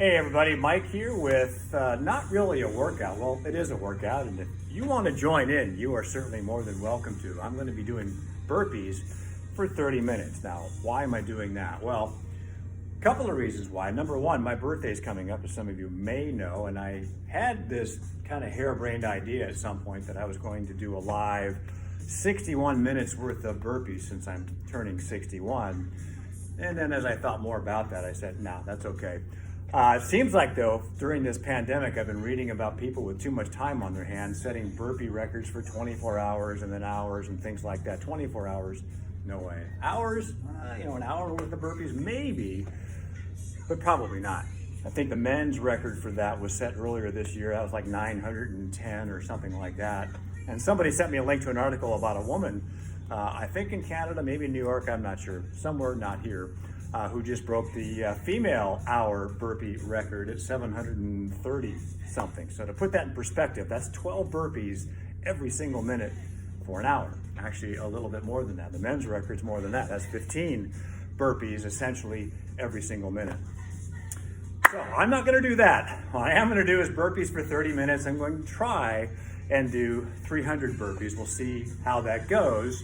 Hey everybody, Mike here with not really a workout. Well, it is a workout, and if you want to join in, you are certainly more than welcome to. I'm going to be doing burpees for 30 minutes. Now, why am I doing that? Well, a couple of reasons why. Number one, my birthday is coming up, as some of you may know, and I had this kind of harebrained idea at some point that I was going to do a live 61 minutes worth of burpees since I'm turning 61. And then as I thought more about that, I said, no, that's okay. It seems like, though, during this pandemic, I've been reading about people with too much time on their hands setting burpee records for 24 hours and then hours and things like that. 24 hours, no way. Hours, an hour worth of burpees, maybe, but probably not. I think the men's record for that was set earlier this year. That was like 910 or something like that. And somebody sent me a link to an article about a woman, I think in Canada, maybe in New York, I'm not sure, somewhere not here, who just broke the female hour burpee record at 730 something. So to put that in perspective, that's 12 burpees every single minute for an hour. Actually, a little bit more than that. The men's record's more than that. That's 15 burpees essentially every single minute. So I'm not going to do that. What I am going to do is burpees for 30 minutes. I'm going to try and do 300 burpees. We'll see how that goes.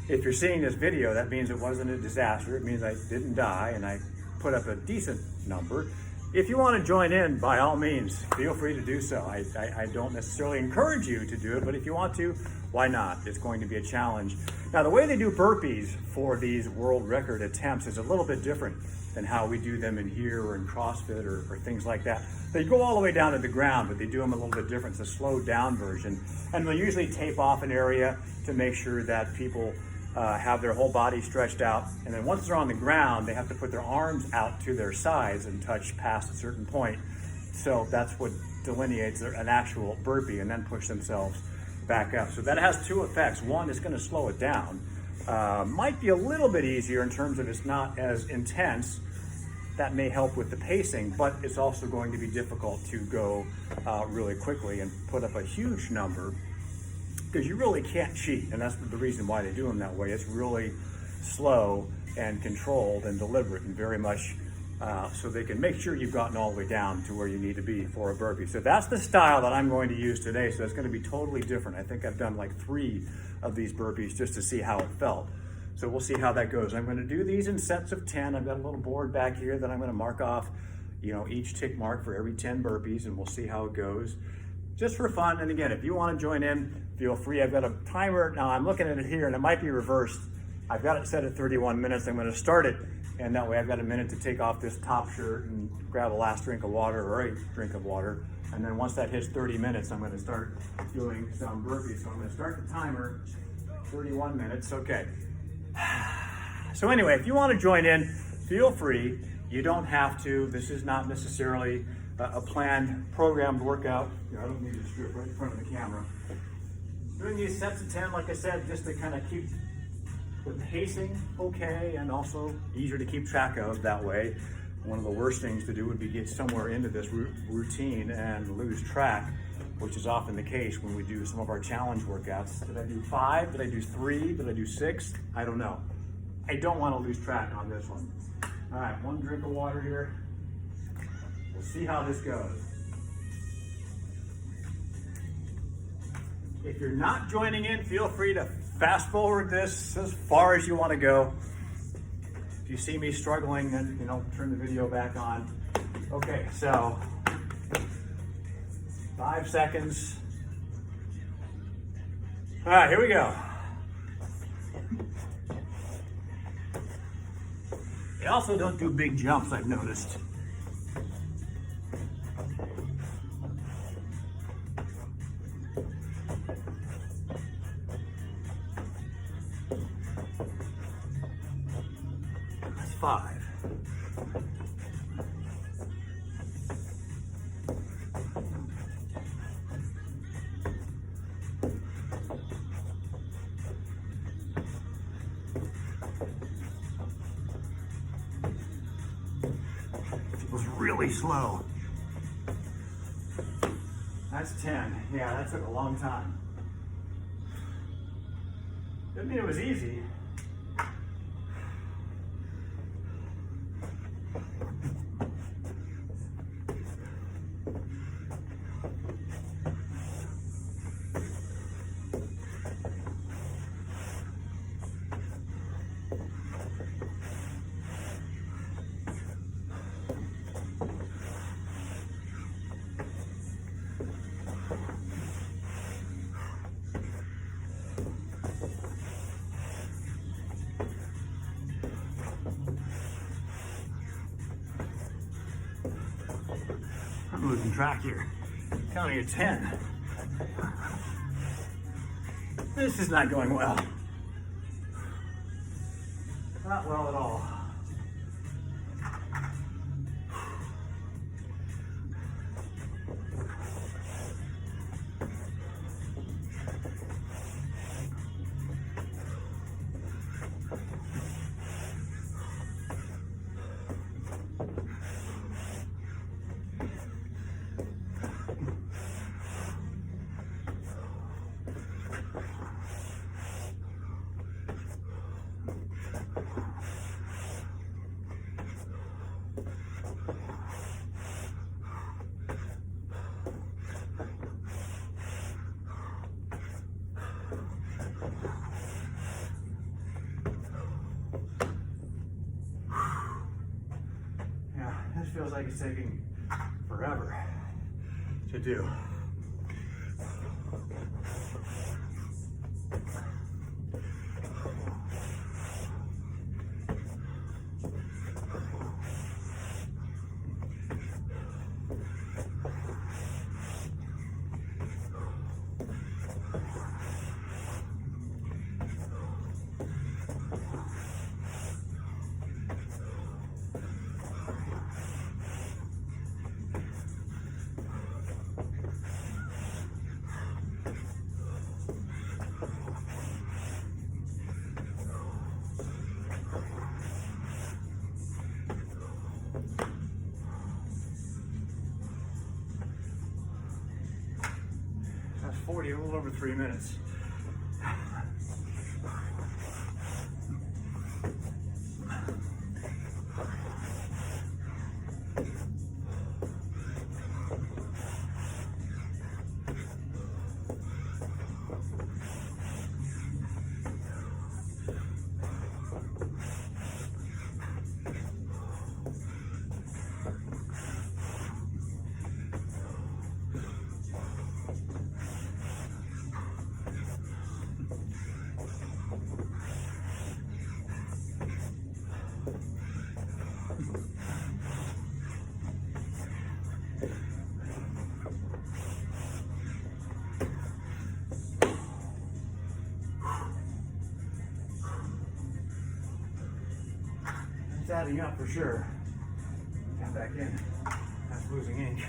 If you're seeing this video, that means it wasn't a disaster. It means I didn't die and I put up a decent number. If you want to join in, by all means, feel free to do so. I don't necessarily encourage you to do it, but if you want to, why not? It's going to be a challenge. Now, the way they do burpees for these world record attempts is a little bit different than how we do them in here or in CrossFit or things like that. They go all the way down to the ground, but they do them a little bit different. It's a slowed down version. And they'll usually tape off an area to make sure that people have their whole body stretched out. And then once they're on the ground, they have to put their arms out to their sides and touch past a certain point. So that's what delineates an actual burpee, and then push themselves back up. So that has two effects. One, it's going to slow it down. Might be a little bit easier in terms of it's not as intense. That may help with the pacing, but it's also going to be difficult to go really quickly and put up a huge number, because you really can't cheat, and that's the reason why they do them that way. It's really slow and controlled and deliberate, and very much so they can make sure you've gotten all the way down to where you need to be for a burpee. So that's the style that I'm going to use today, so it's going to be totally different. I think I've done like 3 of these burpees just to see how it felt. So we'll see how that goes. I'm going to do these in sets of 10. I've got a little board back here that I'm going to mark off, each tick mark for every 10 burpees, and we'll see how it goes. Just for fun. And again, if you want to join in, feel free. I've got a timer. Now I'm looking at it here and it might be reversed. I've got it set at 31 minutes. I'm going to start it, and that way I've got a minute to take off this top shirt and grab a last drink of water or a drink of water. And then once that hits 30 minutes, I'm going to start doing some burpees. So I'm going to start the timer, 31 minutes. Okay. So anyway, if you want to join in, feel free. You don't have to. This is not necessarily a planned, programmed workout. I don't need to strip right in front of the camera. Doing these sets of 10, like I said, just to kind of keep the pacing okay, and also easier to keep track of that way. One of the worst things to do would be get somewhere into this routine and lose track, which is often the case when we do some of our challenge workouts. Did I do 5? Did I do 3? Did I do 6? I don't know. I don't want to lose track on this one. All right, 1 drink of water here. We'll see how this goes. If you're not joining in, feel free to fast forward this as far as you want to go. If you see me struggling, then turn the video back on. Okay, so 5 seconds. All right, here we go. They also don't do big jumps, I've noticed. That's 5. It was really slow. That's 10. Yeah, that took a long time. Didn't mean it was easy. I'm losing track here. Counting to 10. This is not going well. Not well at all. This feels like it's taking forever to do. That's 40, a little over 3 minutes. It's adding up for sure. Get back in. That's losing ink.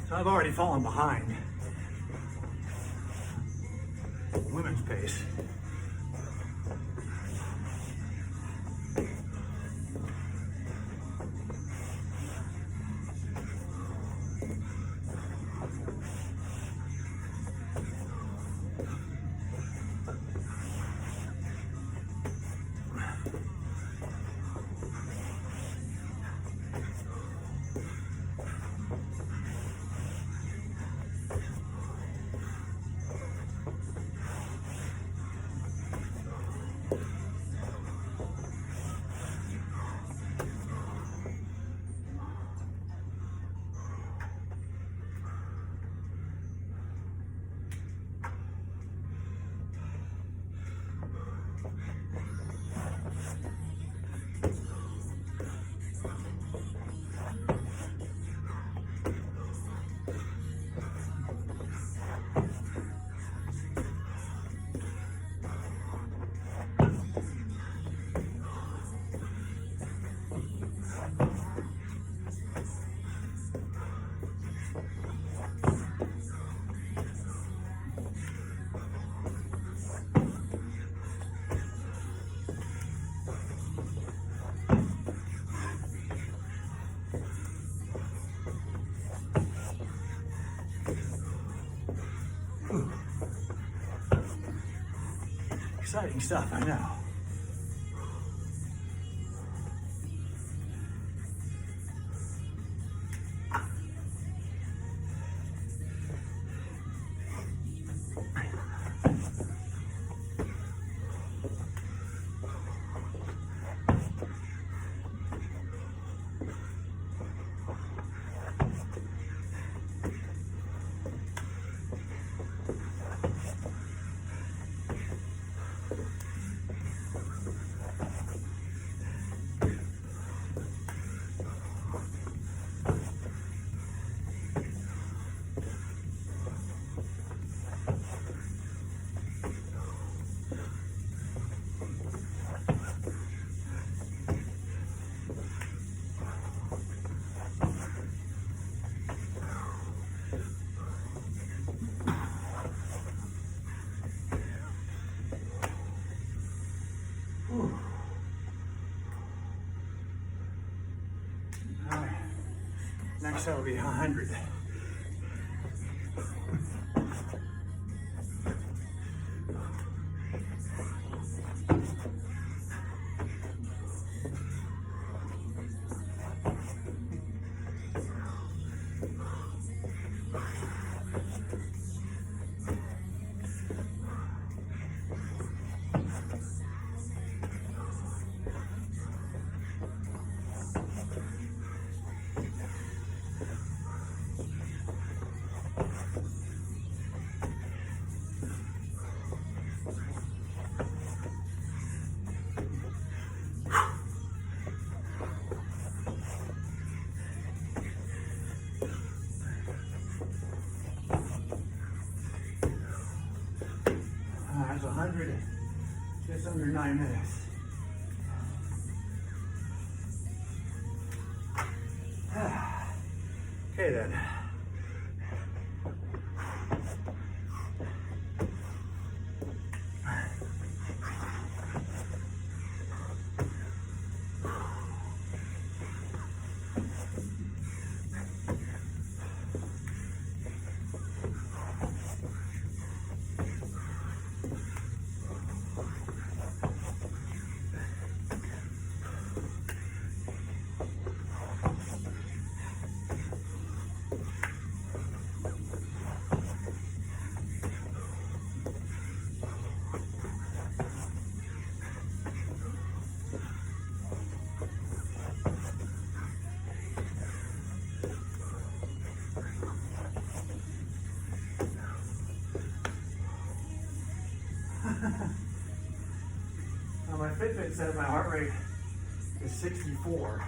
So I've already fallen behind women's pace. Exciting stuff, I know. All right, next that will be 100. That's 100, just under 9 minutes. Okay then. Now my Fitbit says my heart rate is 64.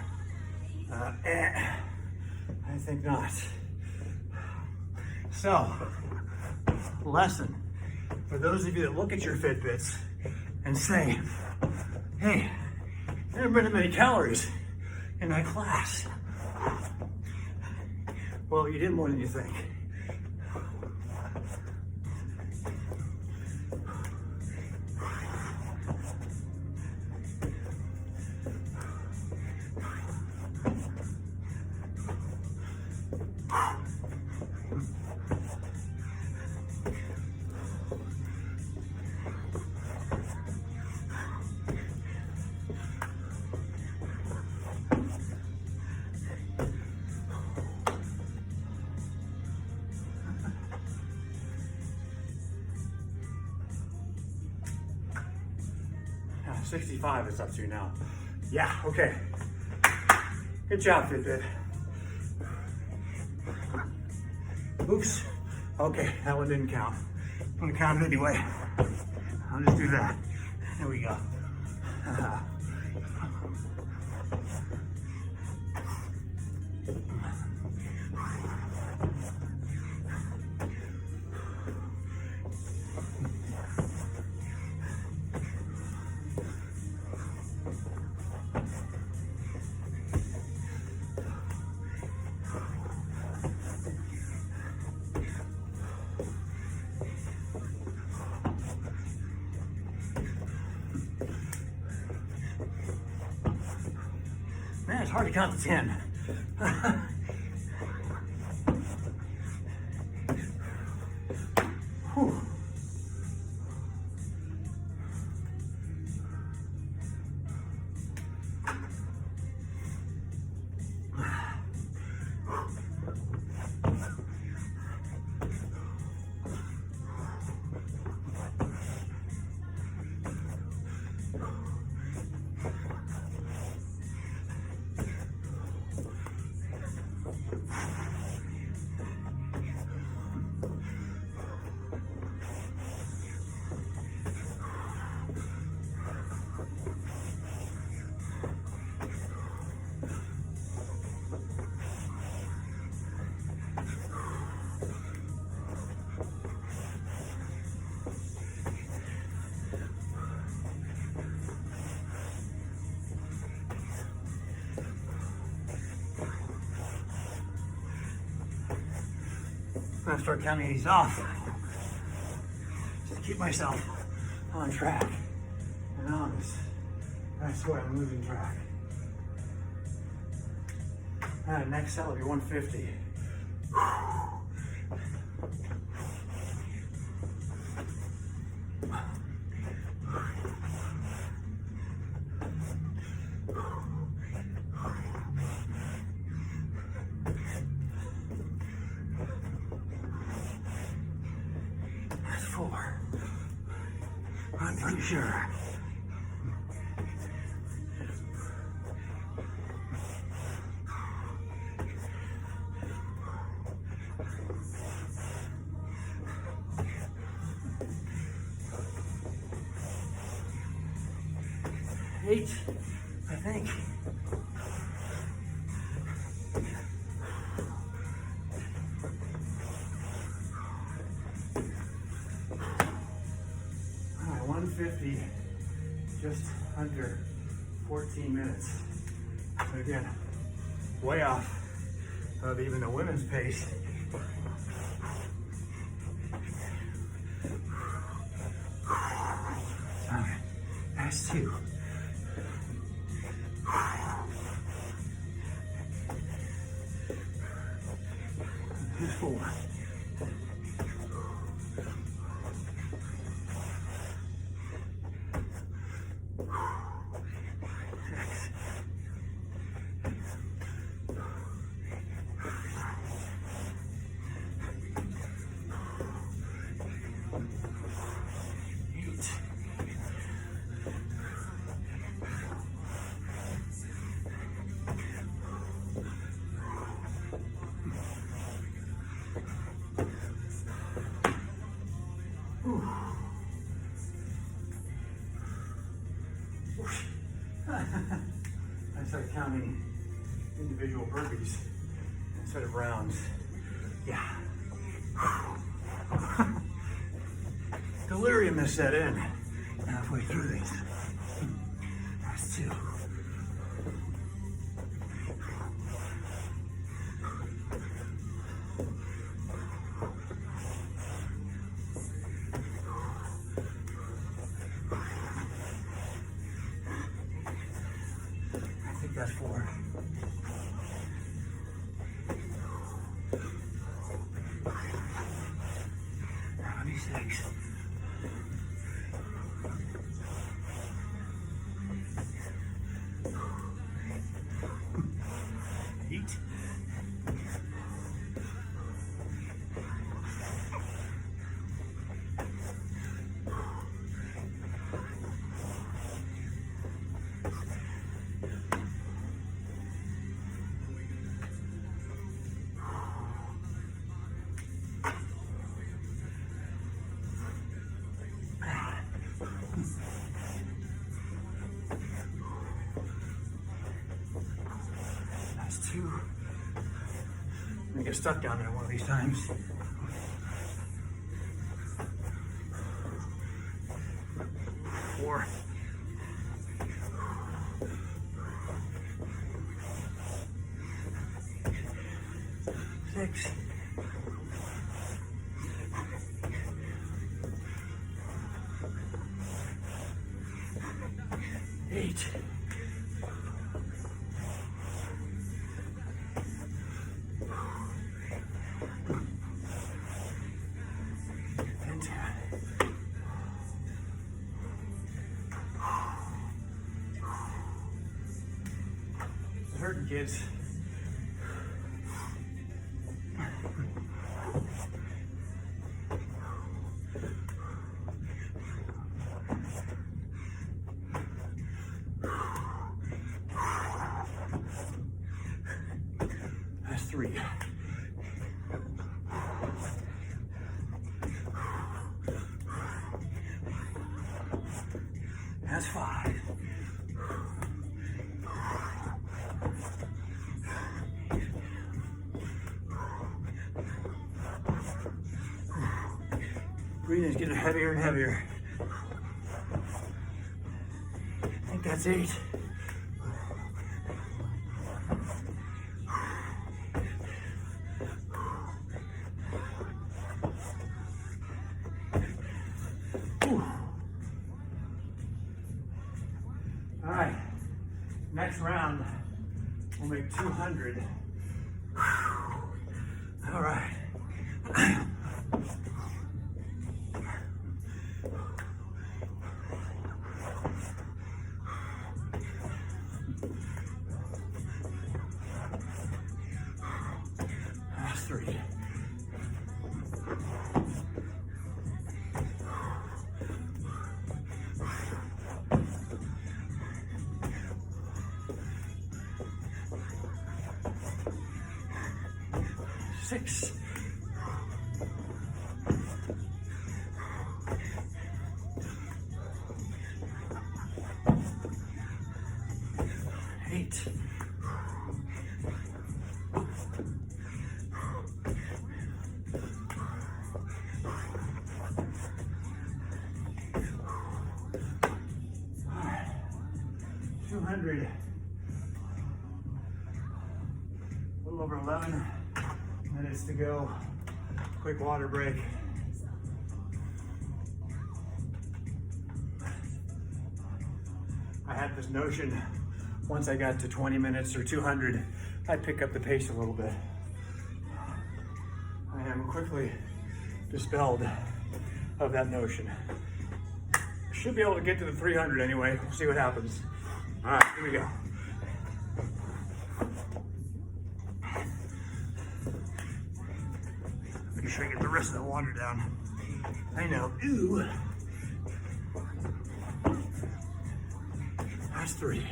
I think not. So, lesson for those of you that look at your Fitbits and say, hey, I didn't burn that many calories in that class. Well, you did more than you think. Yeah, 65 it's up to now. Yeah, okay. Good job, Fitbit. Oops. Okay, that one didn't count. I'm gonna count it anyway. I'll just do that. There we go. Man, it's hard to count to 10. Whew. I'm gonna start counting these off. Just to keep myself on track and on this. That's why I'm losing track. All right, next set will be 150. That's 4. I'm pretty sure. Eight, I think. All right, 150, just under 14 minutes. But again, way off of even the women's pace. All right, that's 2. Here's 4. 6. 8. 9. I started counting individual burpees instead of rounds. Yeah. Delirium has set in halfway through these. That's 2. I think that's 4. That'll be 6. 8. 2. I'm gonna get stuck down there one of these times. 4. 6. 8. 10. It's hurting, kids. That's 3. That's 5. Breathing's getting heavier and heavier. I think that's 8. make 200. All right. That's 3. Six. 8. 200. A little over 11 minutes to go. Quick water break. I had this notion once I got to 20 minutes or 200, I'd pick up the pace a little bit. I am quickly dispelled of that notion. Should be able to get to the 300 anyway. We'll see what happens. All right, here we go. Make sure I get the rest of the water down. I know. Ooh. That's 3.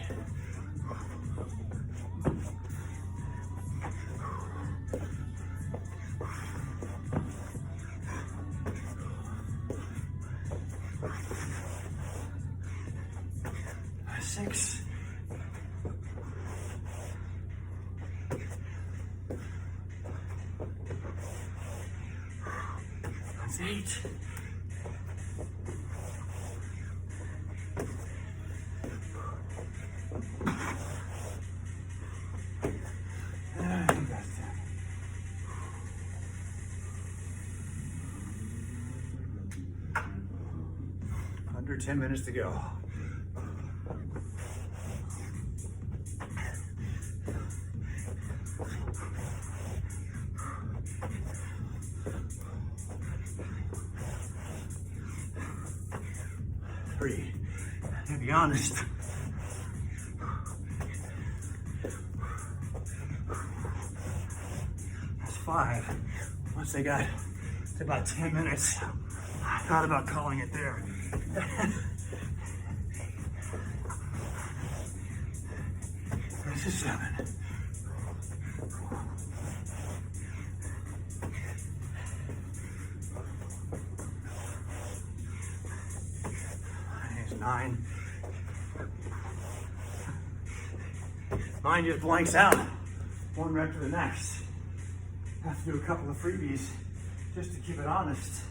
That's 6. That's 8. Under 10 minutes to go. Three. To be honest, that's 5. Once they got to about 10 minutes, I thought about calling it there. This is 7. It's 9. Mine just blanks out. One rep to the next. Have to do a couple of freebies just to keep it honest.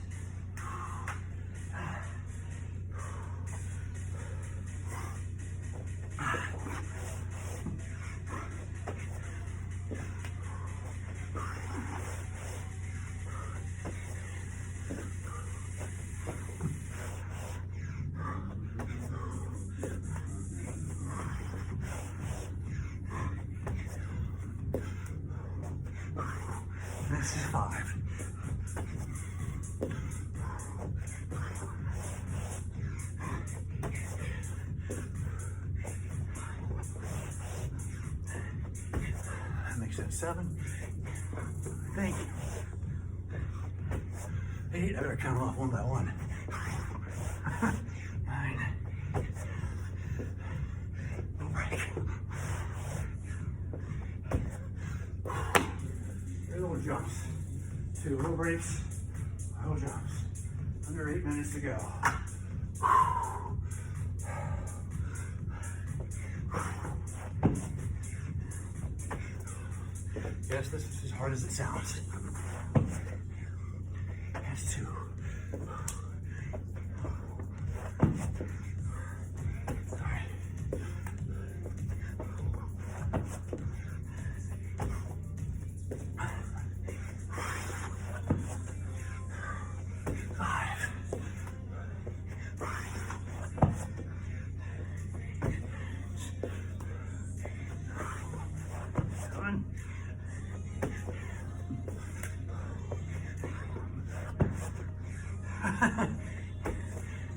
This is 5. That makes that 7. Thank you. 8. I better count them off one by one. 9. No break. Little jumps. 2 little breaks, little jumps. Under 8 minutes to go. Yes, this is as hard as it sounds. That's 2.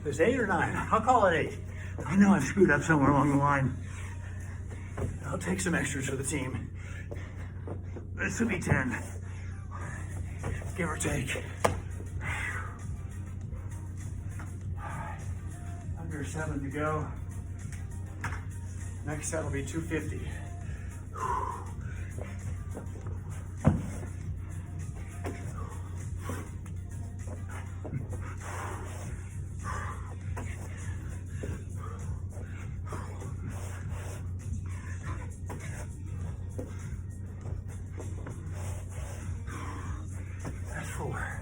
Is 8 or 9? I'll call it 8. I know I've screwed up somewhere along the line. I'll take some extras for the team. This will be 10, give or take. Under 7 to go. Next set will be 250. That's 4.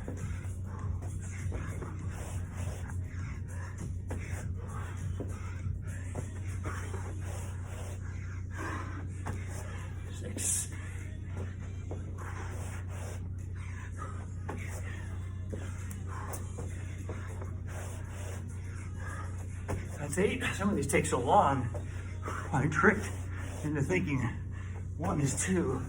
That's 8. Some of these take so long. I'm tricked into thinking 1 is 2.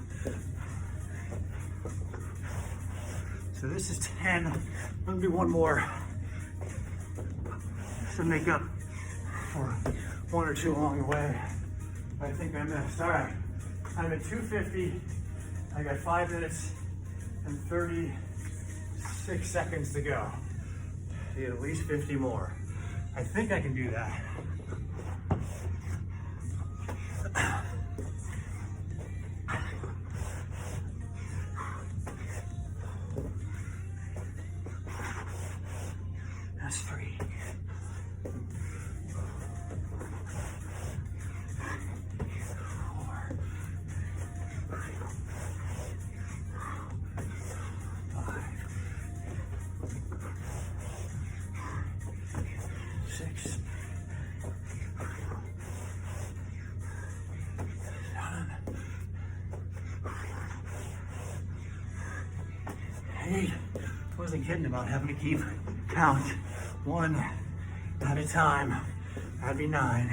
So this is 10. I'm gonna do 1 more to make up for 1 or 2 along the way. I think I missed. All right, I'm at 250. I got 5 minutes and 36 seconds to go. Need at least 50 more. I think I can do that. That's 3. 4. 5. 6. 7. 8. Wasn't kidding about having to keep count 1 at a time. That'd be 9.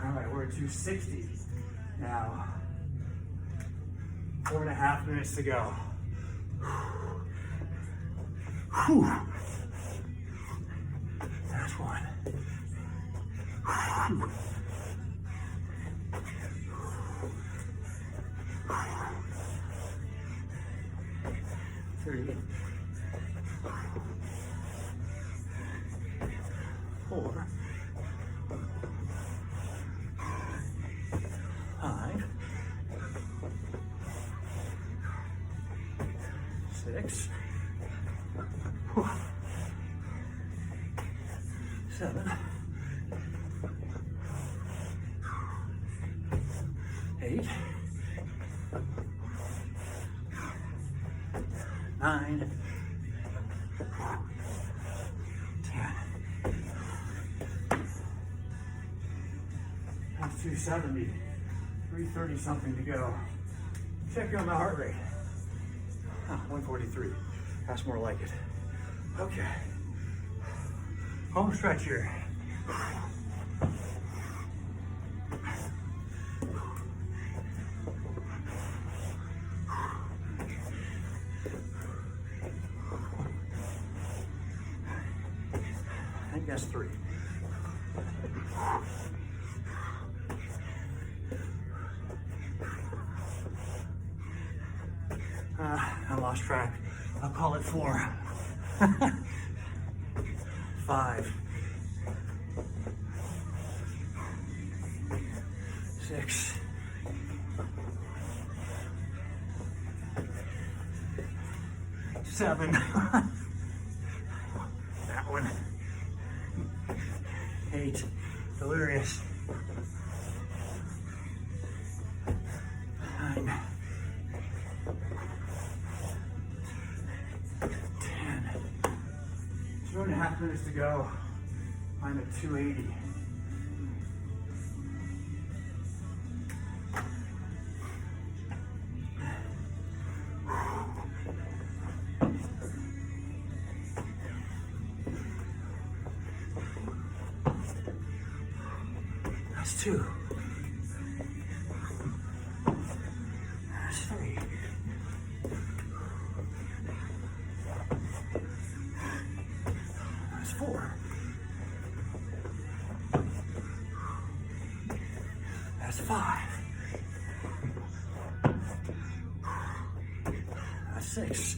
All right, we're at 260 now. 4.5 minutes to go. Whew. That's 1. Whew. 3. 4. 5. 6. 7. 8. 9. 10. That's 270. 330 something to go. Check on my heart rate. 143. That's more like it. Okay. Home stretch here. I think that's 3. I lost track. I'll call it 4. 5. 6. 7. That one. 8. Delirious. 9. 10. 2.5 minutes to go. I'm at 280. That's 2. That's That's 5. That's 6.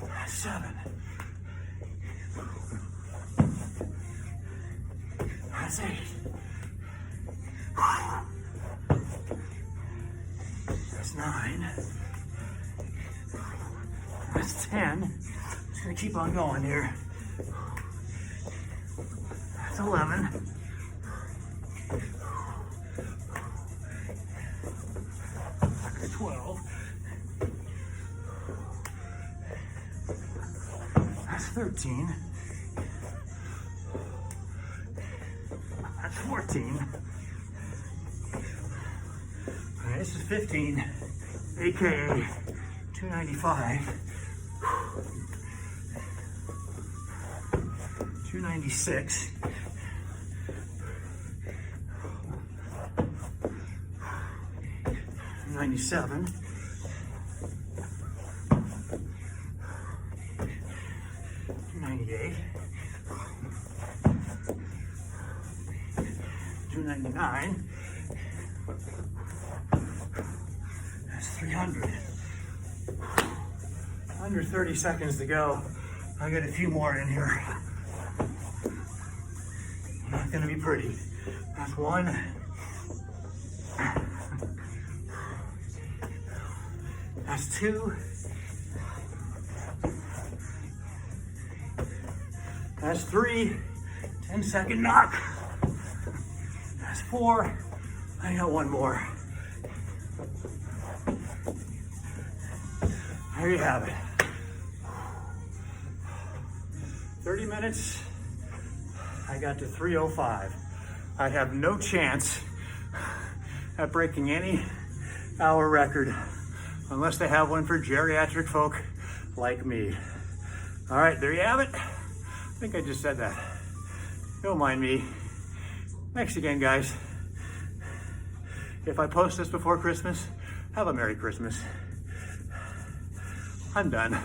That's 7. That's 8. That's 9. That's 10. Just gonna keep on going here. That's 11. That's 12. That's 13. That's 14. All right, this is 15, aka 295. 296. 97. 298. 299. That's 300. Under 30 seconds to go. I got a few more in here. Not gonna be pretty. That's 1. That's 2. That's 3. 10-second knock. That's 4. I got 1 more. There you have it. 30 minutes. I got to 3:05. I have no chance at breaking any hour record unless they have one for geriatric folk like me. All right, there you have it. I think I just said that. Don't mind me. Thanks again, guys. If I post this before Christmas, have a Merry Christmas. I'm done.